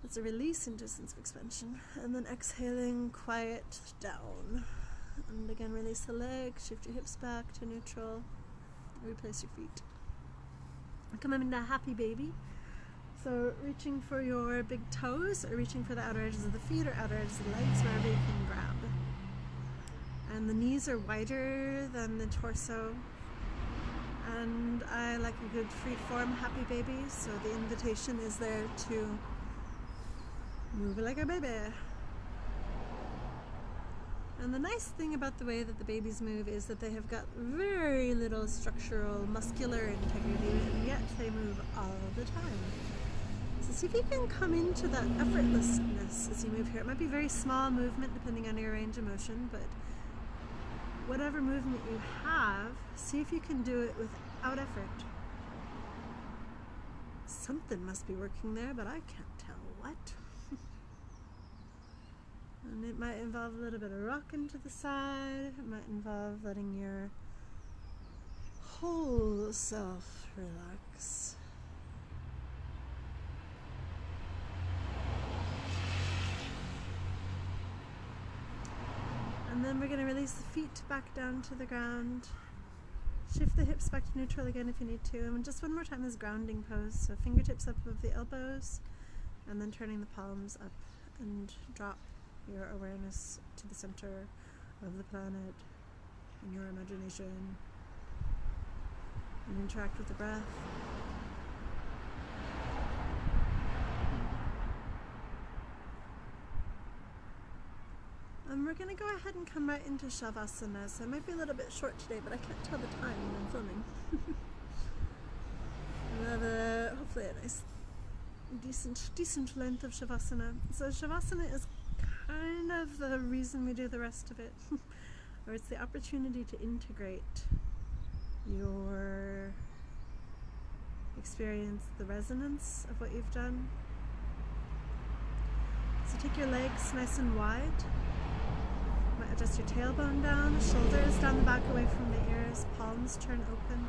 It's a release into a sense of expansion. And then exhaling, quiet down. And again, release the legs, shift your hips back to neutral, replace your feet. Come into happy baby. So reaching for your big toes, or reaching for the outer edges of the feet or outer edges of the legs, wherever you can grab. And the knees are wider than the torso. And I like a good free form happy baby, so the invitation is there to move like a baby. And the nice thing about the way that the babies move is that they have got very little structural muscular integrity, and yet they move all the time. So see if you can come into that effortlessness as you move here. It might be very small movement depending on your range of motion, but whatever movement you have, see if you can do it without effort. Something must be working there, but I can't tell what. And it might involve a little bit of rocking to the side. It might involve letting your whole self relax. And then we're going to release the feet back down to the ground. Shift the hips back to neutral again if you need to. And just one more time, this grounding pose. So fingertips up above the elbows, and then turning the palms up and drop your awareness to the center of the planet in your imagination. And interact with the breath. We're going to go ahead and come right into Shavasana. So it might be a little bit short today, but I can't tell the time when I'm filming. We'll have hopefully a nice, decent length of Shavasana. So Shavasana is kind of the reason we do the rest of it. Or it's the opportunity to integrate your experience, the resonance of what you've done. So take your legs nice and wide. Might adjust your tailbone down, shoulders down the back away from the ears, palms turn open.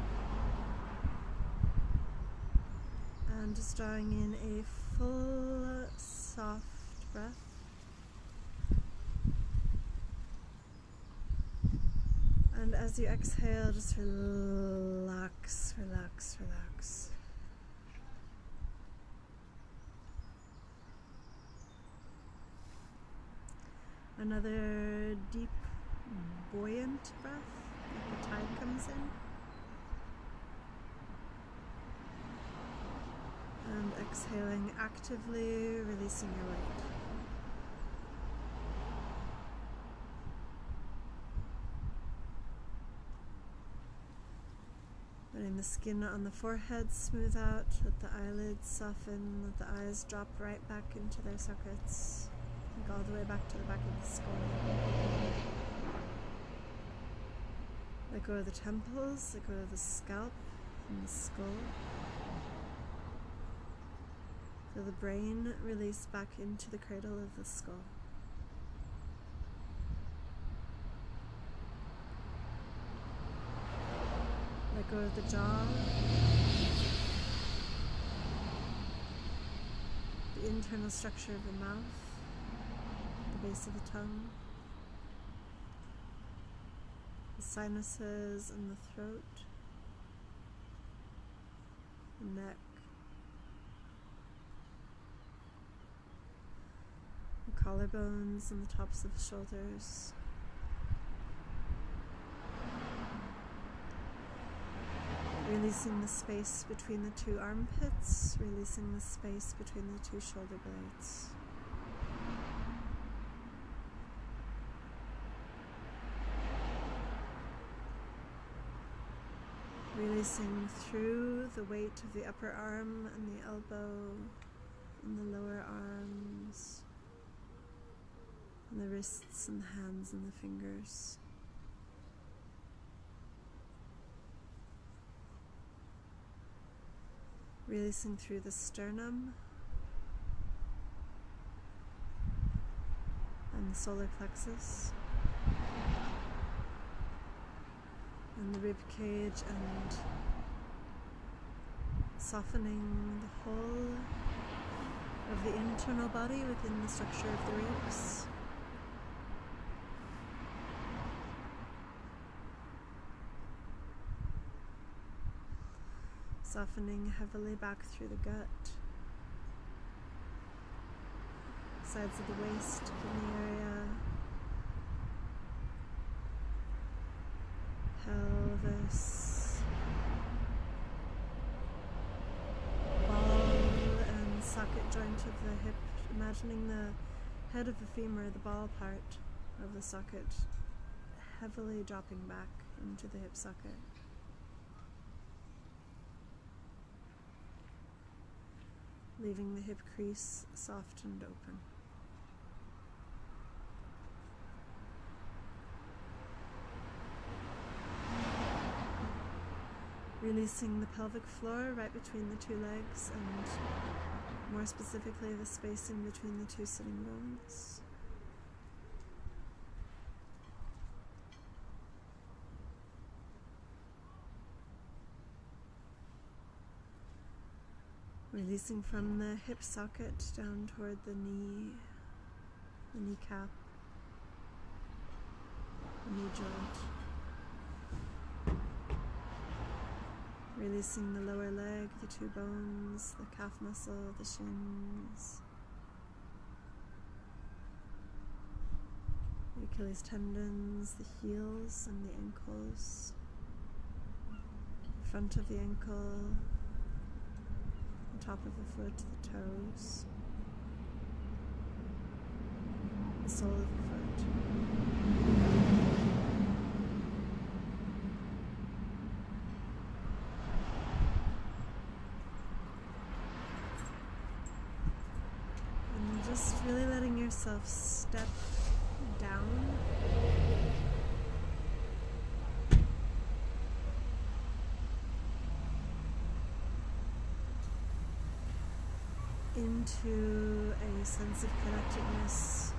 And just drawing in a full, soft breath. And as you exhale, just relax, relax, relax. Another deep, buoyant breath, like the tide comes in. And Exhaling actively, releasing your weight. Letting the skin on the forehead smooth out, let the eyelids soften, let the eyes drop right back into their sockets, all the way back to the back of the skull. Let go of the temples, let go of the scalp and the skull. Feel the brain release back into the cradle of the skull. Let go of the jaw, the internal structure of the mouth, the base of the tongue, the sinuses and the throat, the neck, the collarbones and the tops of the shoulders. Releasing the space between the two armpits, releasing the space between the two shoulder blades. Releasing through the weight of the upper arm and the elbow and the lower arms and the wrists and the hands and the fingers. Releasing through the sternum and the solar plexus and the rib cage, and softening the whole of the internal body within the structure of the ribs. Softening heavily back through the gut, sides of the waist, kidney area, pelvis, ball and socket joint of the hip, imagining the head of the femur, the ball part of the socket, heavily dropping back into the hip socket. Leaving the hip crease soft and open. Releasing the pelvic floor right between the two legs, and more specifically the space in between the two sitting bones. Releasing from the hip socket down toward the knee, the kneecap, the knee joint. Releasing the lower leg, the two bones, the calf muscle, the shins, the Achilles tendons, the heels and the ankles, the front of the ankle, the top of the foot, the toes, the sole of the foot. And just really letting yourself step down into a sense of connectedness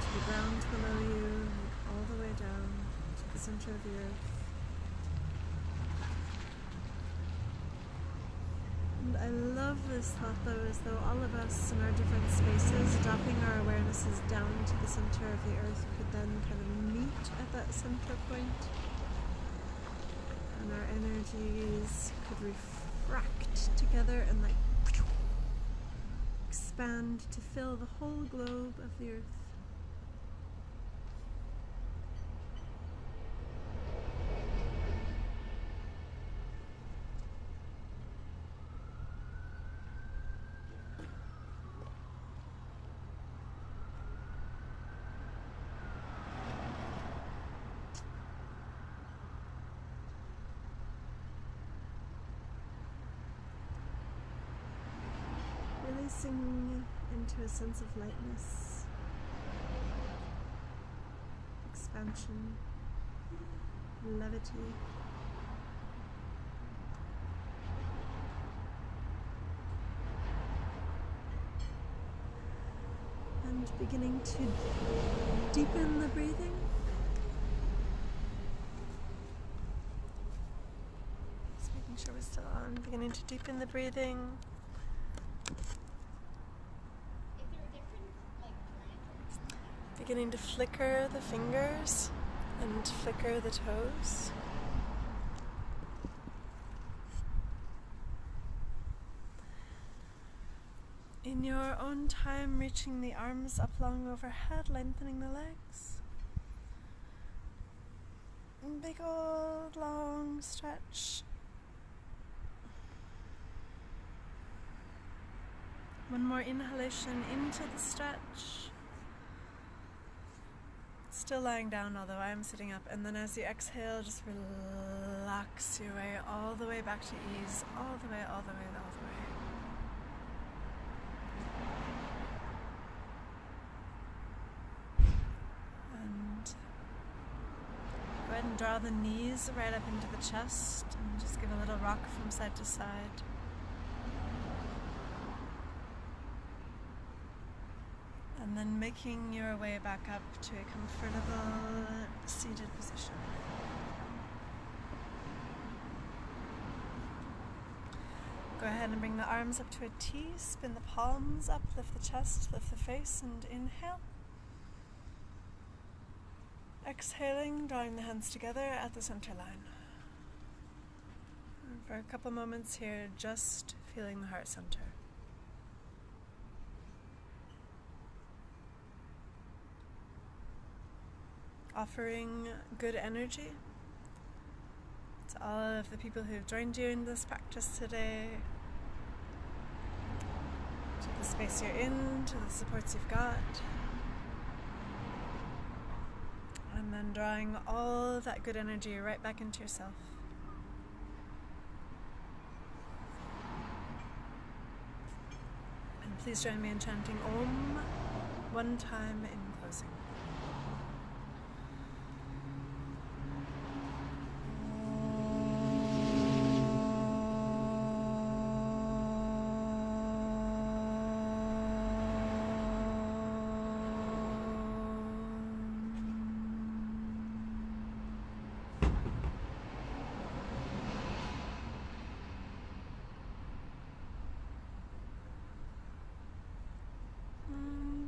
to the ground below you, all the way down to the center of the earth. And I love this thought, though, as though all of us in our different spaces, dropping our awarenesses down to the center of the earth, could then kind of meet at that center point, and our energies could refract together and like expand to fill the whole globe of the earth. relaxing into a sense of lightness, expansion, levity. And beginning to deepen the breathing. Just making sure we're still on. Beginning to deepen the breathing. Beginning to flicker the fingers and flicker the toes. In your own time, reaching the arms up long overhead, lengthening the legs. Big old long stretch. One more inhalation into the stretch. Still lying down, although I am sitting up. And then as you exhale, just relax your way all the way back to ease. All the way, all the way, all the way. Go ahead and draw the knees right up into the chest and just give a little rock from side to side. And then making your way back up to a comfortable seated position. Go ahead and bring the arms up to a T, spin the palms up, lift the chest, lift the face, and inhale. Exhaling, drawing the hands together at the center line. And for a couple moments here, just feeling the heart center. Offering good energy to all of the people who've joined you in this practice today, to the space you're in, to the supports you've got. And then drawing all that good energy right back into yourself. And please join me in chanting Om one time in closing.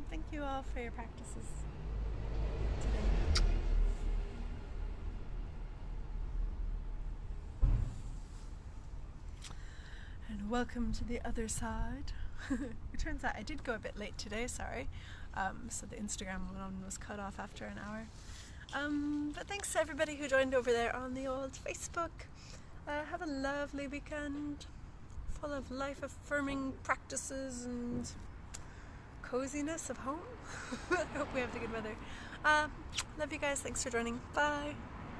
Thank you all for your practices today. And welcome to the other side. It turns out I did go a bit late today, sorry. So the Instagram one was cut off after an hour. But thanks to everybody who joined over there on the old Facebook. Have a lovely weekend, full of life-affirming practices and coziness of home. I hope we have the good weather. Love you guys. Thanks for joining. Bye.